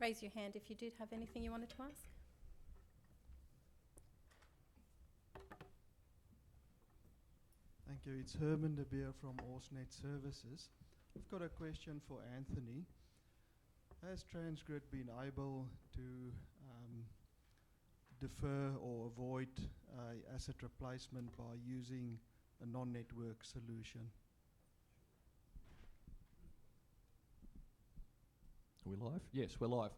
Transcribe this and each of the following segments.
Raise your hand if you did have anything you wanted to ask. Thank you. It's Herman de Beer from Ausnet Services. I've got a question for Anthony. Has TransGrid been able to defer or avoid asset replacement by using a non-network solution? Are we live? Yes, we're live.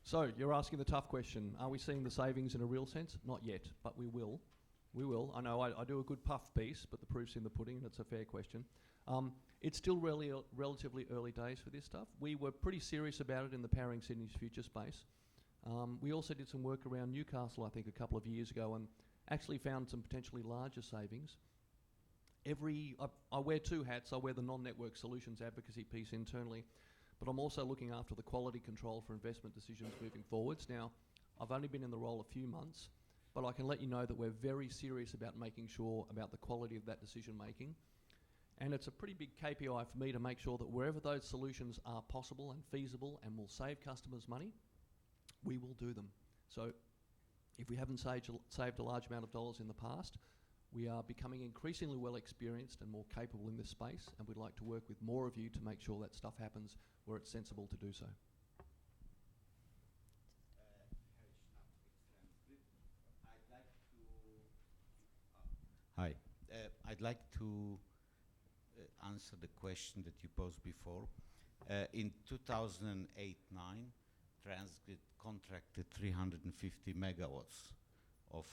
So you're asking the tough question. Are we seeing the savings in a real sense? Not yet, but we will. We will. I know I do a good puff piece, but the proof's in the pudding, and it's a fair question. It's still relatively early days for this stuff. We were pretty serious about it in the Powering Sydney's Future space. We also did some work around Newcastle, I think, a couple of years ago, and actually found some potentially larger savings. I wear two hats. I wear the non-network solutions advocacy piece internally, but I'm also looking after the quality control for investment decisions moving forwards. Now, I've only been in the role a few months, but I can let you know that we're very serious about making sure about the quality of that decision making. And it's a pretty big KPI for me to make sure that wherever those solutions are possible and feasible and will save customers money, we will do them. So if we haven't saved a large amount of dollars in the past, we are becoming increasingly well experienced and more capable in this space, and we'd like to work with more of you to make sure that stuff happens where it's sensible to do so. Hi. I'd like to answer the question that you posed before. In 2008-9, TransGrid contracted 350 megawatts of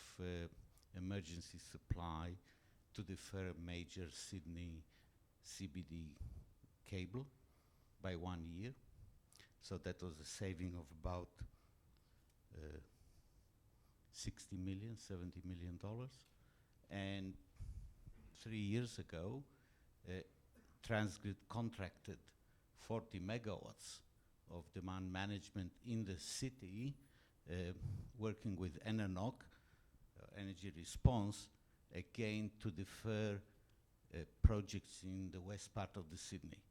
emergency supply to defer a major Sydney CBD cable by 1 year. So that was a saving of about $60 million, $70 million. And 3 years ago, TransGrid contracted 40 megawatts of demand management in the city, working with ENERNOC, Energy Response, again to defer projects in the west part of the Sydney.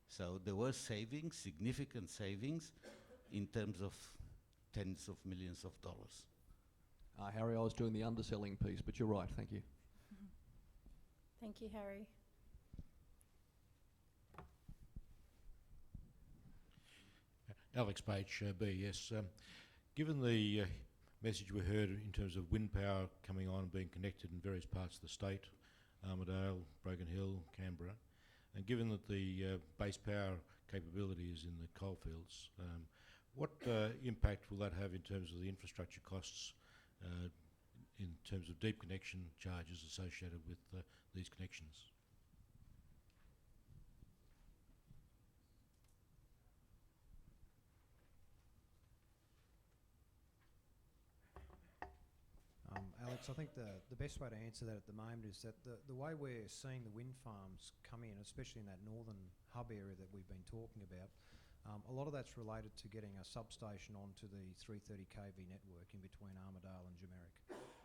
So there were savings, significant savings, in terms of tens of millions of dollars. Harry, I was doing the underselling piece, but you're right, thank you. Thank you, Harry. Alex Page, BES. Given the message we heard in terms of wind power coming on and being connected in various parts of the state, Armidale, Broken Hill, Canberra, and given that the base power capability is in the coalfields, what impact will that have in terms of the infrastructure costs, in terms of deep connection charges associated with these connections? Alex, I think the best way to answer that at the moment is that the way we're seeing the wind farms come in, especially in that northern hub area that we've been talking about, a lot of that's related to getting a substation onto the 330 kV network in between Armidale and Jumerick.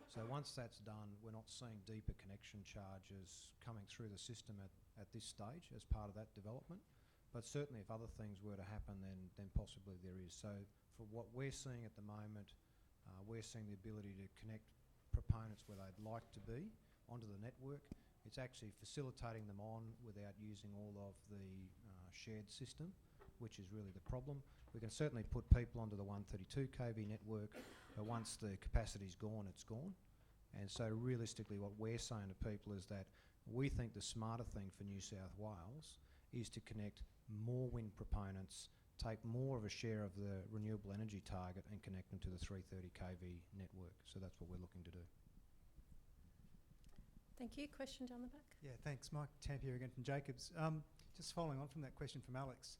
So once that's done, we're not seeing deeper connection charges coming through the system at this stage as part of that development. But certainly if other things were to happen, then possibly there is. So for what we're seeing at the moment, we're seeing the ability to connect proponents where they'd like to be onto the network. It's actually facilitating them on without using all of the shared system, which is really the problem. We can certainly put people onto the 132 kV network, but once the capacity's gone, it's gone. And so realistically what we're saying to people is that we think the smarter thing for New South Wales is to connect more wind proponents, take more of a share of the renewable energy target and connect them to the 330 kV network. So that's what we're looking to do. Thank you. Question down the back. Yeah, thanks. Mike Tamp here again from Jacobs. Just following on from that question from Alex,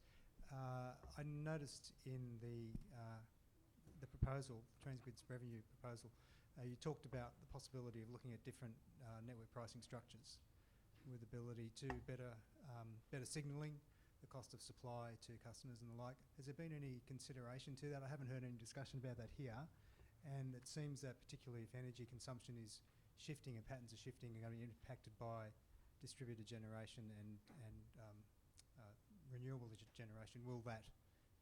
I noticed in the proposal, TransGrid's revenue proposal, you talked about the possibility of looking at different network pricing structures with ability to better signalling the cost of supply to customers and the like. Has there been any consideration to that? I haven't heard any discussion about that here. And it seems that particularly if energy consumption is shifting and patterns are shifting, are going to be impacted by distributed generation and renewable generation, will that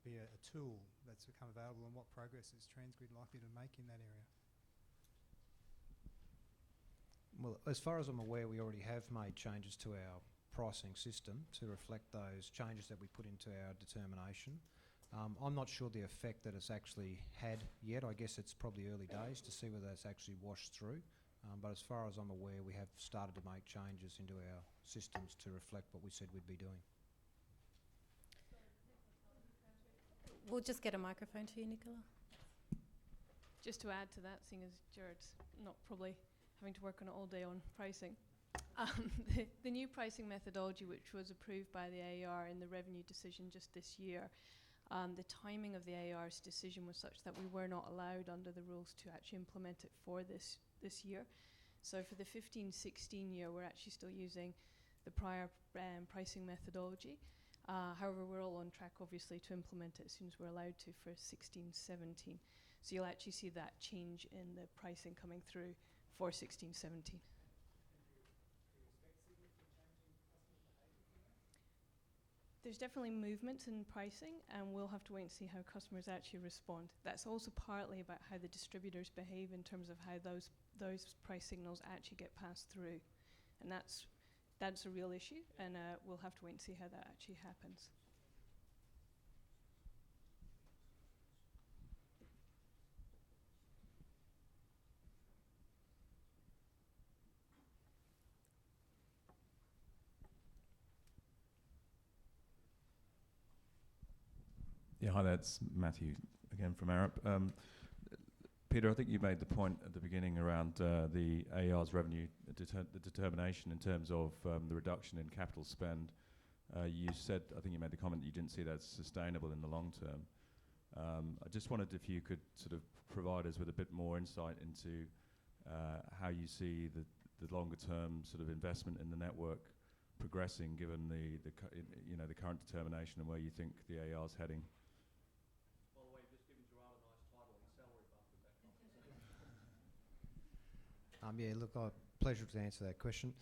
be a tool that's become available, and what progress is TransGrid likely to make in that area? Well, as far as I'm aware, we already have made changes to our pricing system to reflect those changes that we put into our determination. I'm not sure the effect that it's actually had yet. I guess it's probably early days to see whether it's actually washed through. But as far as I'm aware, we have started to make changes into our systems to reflect what we said we'd be doing. We'll just get a microphone to you, Nicola. Just to add to that, seeing as Jared's not probably having to work on it all day on pricing, the new pricing methodology, which was approved by the AER in the revenue decision just this year, the timing of the AER's decision was such that we were not allowed under the rules to actually implement it for this year. So for the 15-16 year, we're actually still using the prior pricing methodology. However, we're all on track, obviously, to implement it as soon as we're allowed to for 16-17. So you'll actually see that change in the pricing coming through for 16-17. There's definitely movements in pricing, and we'll have to wait and see how customers actually respond. That's also partly about how the distributors behave in terms of how those price signals actually get passed through. And that's a real issue, and we'll have to wait and see how that actually happens. Yeah, hi there, it's Matthew again from Arup. Peter, I think you made the point at the beginning around the AER's revenue the determination in terms of the reduction in capital spend. You said, I think you made the comment that you didn't see that as sustainable in the long term. I just wondered if you could sort of provide us with a bit more insight into how you see the longer term sort of investment in the network progressing, given the current determination and where you think the AER's heading. By the way, just given Gerard a nice title, a salary bump with that conversation. Yeah, look, pleasure to answer that question.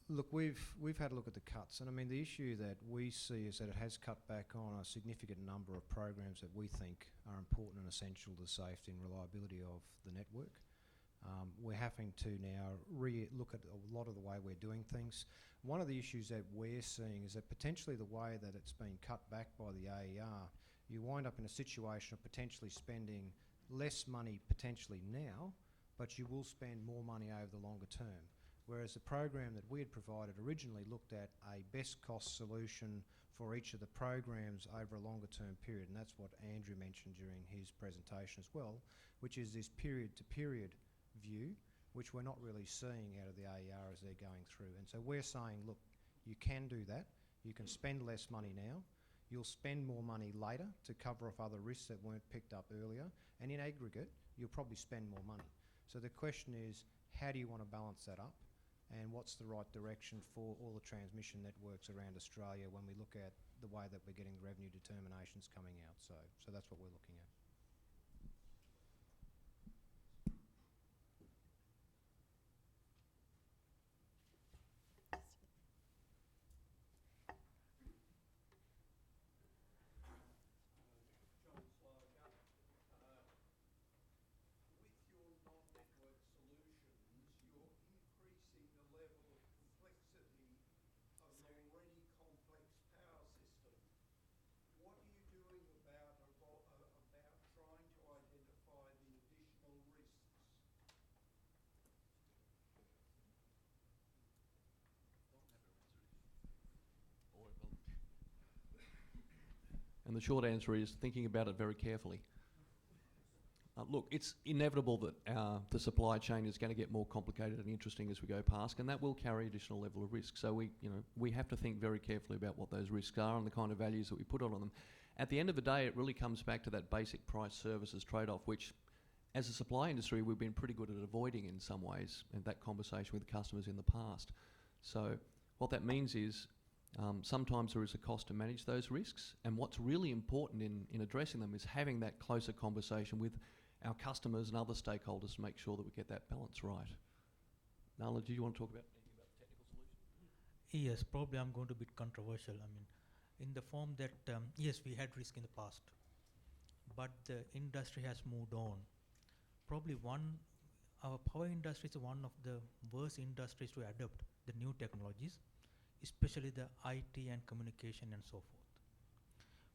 Look, we've had a look at the cuts, and I mean the issue that we see is that it has cut back on a significant number of programs that we think are important and essential to the safety and reliability of the network. We're having to now look at a lot of the way we're doing things. One of the issues that we're seeing is that potentially the way that it's been cut back by the AER, you wind up in a situation of potentially spending less money potentially now, but you will spend more money over the longer term. Whereas the program that we had provided originally looked at a best cost solution for each of the programs over a longer term period, and that's what Andrew mentioned during his presentation as well, which is this period to period view, which we're not really seeing out of the AER as they're going through. And so we're saying, look, you can do that. You can spend less money now. You'll spend more money later to cover off other risks that weren't picked up earlier. And in aggregate, you'll probably spend more money. So the question is, how do you want to balance that up? And what's the right direction for all the transmission networks around Australia when we look at the way that we're getting the revenue determinations coming out? So that's what we're looking at. And the short answer is thinking about it very carefully. Look, it's inevitable that the supply chain is going to get more complicated and interesting as we go past, and that will carry additional level of risk. So we have to think very carefully about what those risks are and the kind of values that we put on them. At the end of the day, it really comes back to that basic price services trade-off, which as a supply industry, we've been pretty good at avoiding in some ways, and that conversation with customers in the past. So what that means is sometimes there is a cost to manage those risks, and what's really important in addressing them is having that closer conversation with our customers and other stakeholders to make sure that we get that balance right. Nala, do you want to talk about anything about the technical solution? Yes, probably I'm going to be controversial. I mean, in the form that, yes, we had risk in the past, but the industry has moved on. Probably our power industry is one of the worst industries to adopt the new technologies, especially the IT and communication and so forth.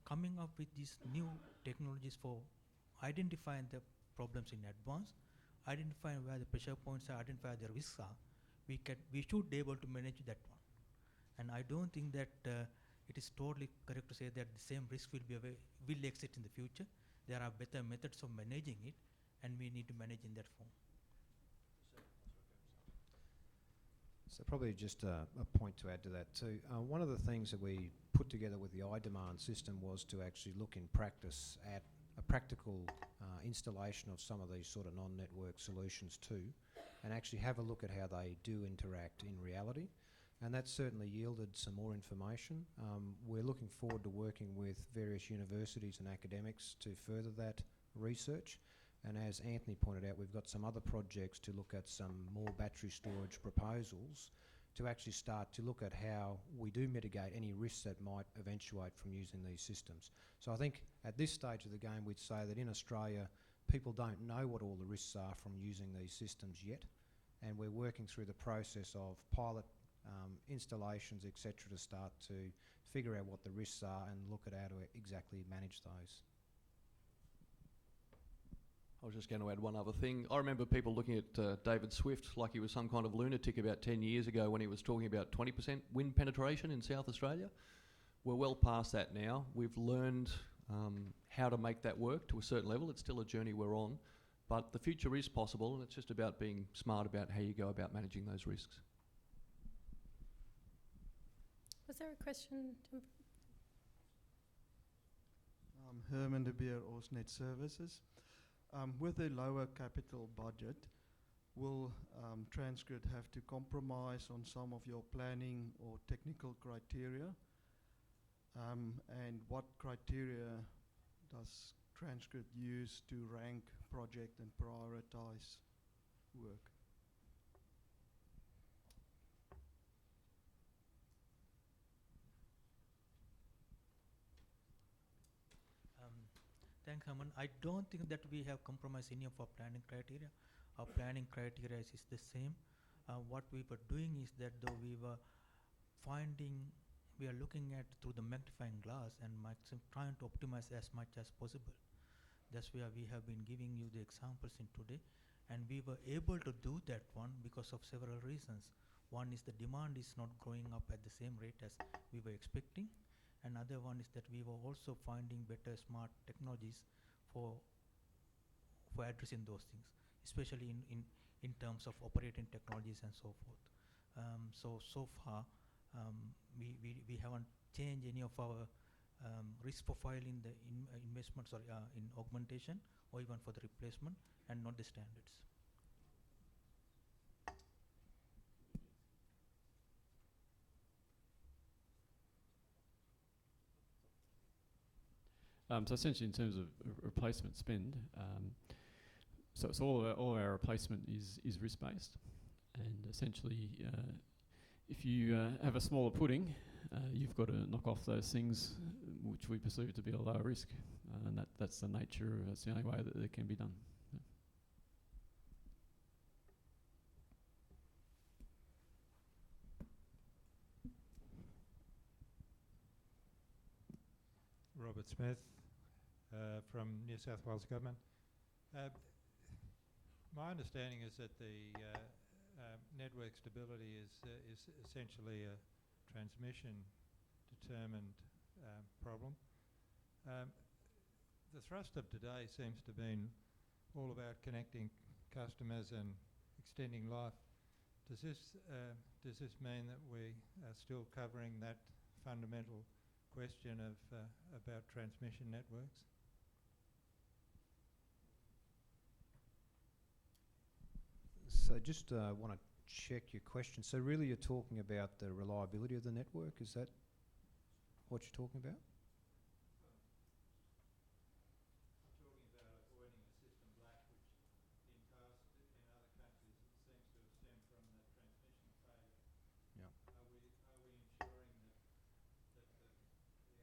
Coming up with these new technologies for identifying the problems in advance, identifying where the pressure points are, identifying the risks are, we should be able to manage that one. And I don't think that it is totally correct to say that the same risk will exist in the future. There are better methods of managing it, and we need to manage in that form. So probably just a point to add to that too. One of the things that we put together with the iDemand system was to actually look in practice at a practical installation of some of these sort of non-network solutions too, and actually have a look at how they do interact in reality. And that certainly yielded some more information. We're looking forward to working with various universities and academics to further that research. And as Anthony pointed out, we've got some other projects to look at some more battery storage proposals to actually start to look at how we do mitigate any risks that might eventuate from using these systems. So I think at this stage of the game, we'd say that in Australia, people don't know what all the risks are from using these systems yet. And we're working through the process of pilot installations, etc., to start to figure out what the risks are and look at how to exactly manage those. I was just going to add one other thing. I remember people looking at David Swift like he was some kind of lunatic about 10 years ago when he was talking about 20% wind penetration in South Australia. We're well past that now. We've learned how to make that work to a certain level. It's still a journey we're on, but the future is possible, and it's just about being smart about how you go about managing those risks. Was there a question? Herman de Beer, AusNet Services. With a lower capital budget, will TransGrid have to compromise on some of your planning or technical criteria? And what criteria does TransGrid use to rank project and prioritize work? Thanks, Herman. I don't think that we have compromised any of our planning criteria. Our planning criteria is the same. What we were doing is that though we are looking at through the magnifying glass and trying to optimize as much as possible. That's where we have been giving you the examples in today. And we were able to do that one because of several reasons. One is the demand is not growing up at the same rate as we were expecting. Another one is that we were also finding better smart technologies for addressing those things, especially in terms of operating technologies and so forth. So far, we haven't changed any of our risk profile in the investments or in augmentation or even for the replacement, and not the standards. So essentially, in terms of replacement spend, so all our replacement is risk based, and essentially, if you have a smaller pudding, you've got to knock off those things which we perceive to be a lower risk, and that's the nature. That's the only way that it can be done. Robert Smith from New South Wales Government. My understanding is that the network stability is essentially a transmission determined problem. The thrust of today seems to have been all about connecting customers and extending life. Does this mean that we are still covering that fundamental question of about transmission networks? So just want to check your question. So really you're talking about the reliability of the network, is that what you're talking about? I'm talking about avoiding a system black, which in past in other countries it seems to have stemmed from the transmission failure. Yeah. Are we ensuring that the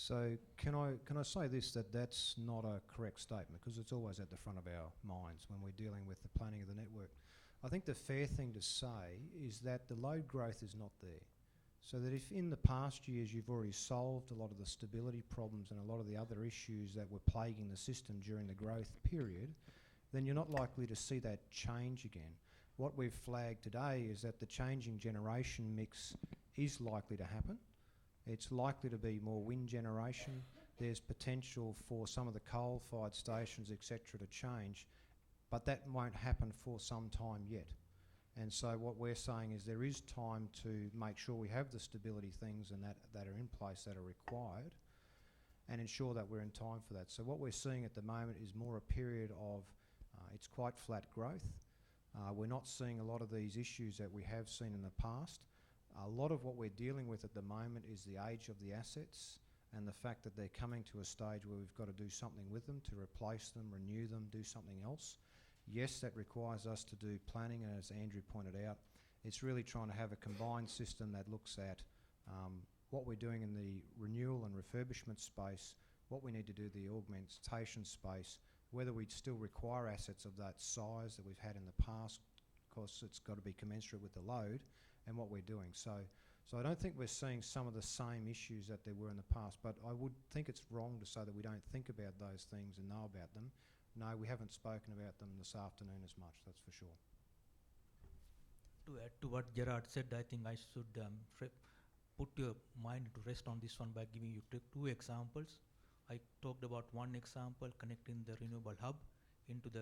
So can I say this, that that's not a correct statement, because it's always at the front of our minds when we're dealing with the planning of the network. I think the fair thing to say is that the load growth is not there. So that if in the past years you've already solved a lot of the stability problems and a lot of the other issues that were plaguing the system during the growth period, then you're not likely to see that change again. What we've flagged today is that the changing generation mix is likely to happen. It's likely to be more wind generation. There's potential for some of the coal-fired stations, etc., to change, but that won't happen for some time yet. And so what we're saying is there is time to make sure we have the stability things and that are in place that are required, and ensure that we're in time for that. So what we're seeing at the moment is more a period of, it's quite flat growth. We're not seeing a lot of these issues that we have seen in the past. A lot of what we're dealing with at the moment is the age of the assets and the fact that they're coming to a stage where we've got to do something with them, to replace them, renew them, do something else. Yes, that requires us to do planning, and as Andrew pointed out, it's really trying to have a combined system that looks at what we're doing in the renewal and refurbishment space, what we need to do the augmentation space, whether we still require assets of that size that we've had in the past, because it's got to be commensurate with the load, and what we're doing. So I don't think we're seeing some of the same issues that there were in the past, but I would think it's wrong to say that we don't think about those things and know about them. No, we haven't spoken about them this afternoon as much, that's for sure. To add to what Gerard said, I think I should put your mind to rest on this one by giving you two examples. I talked about one example, connecting the renewable hub into the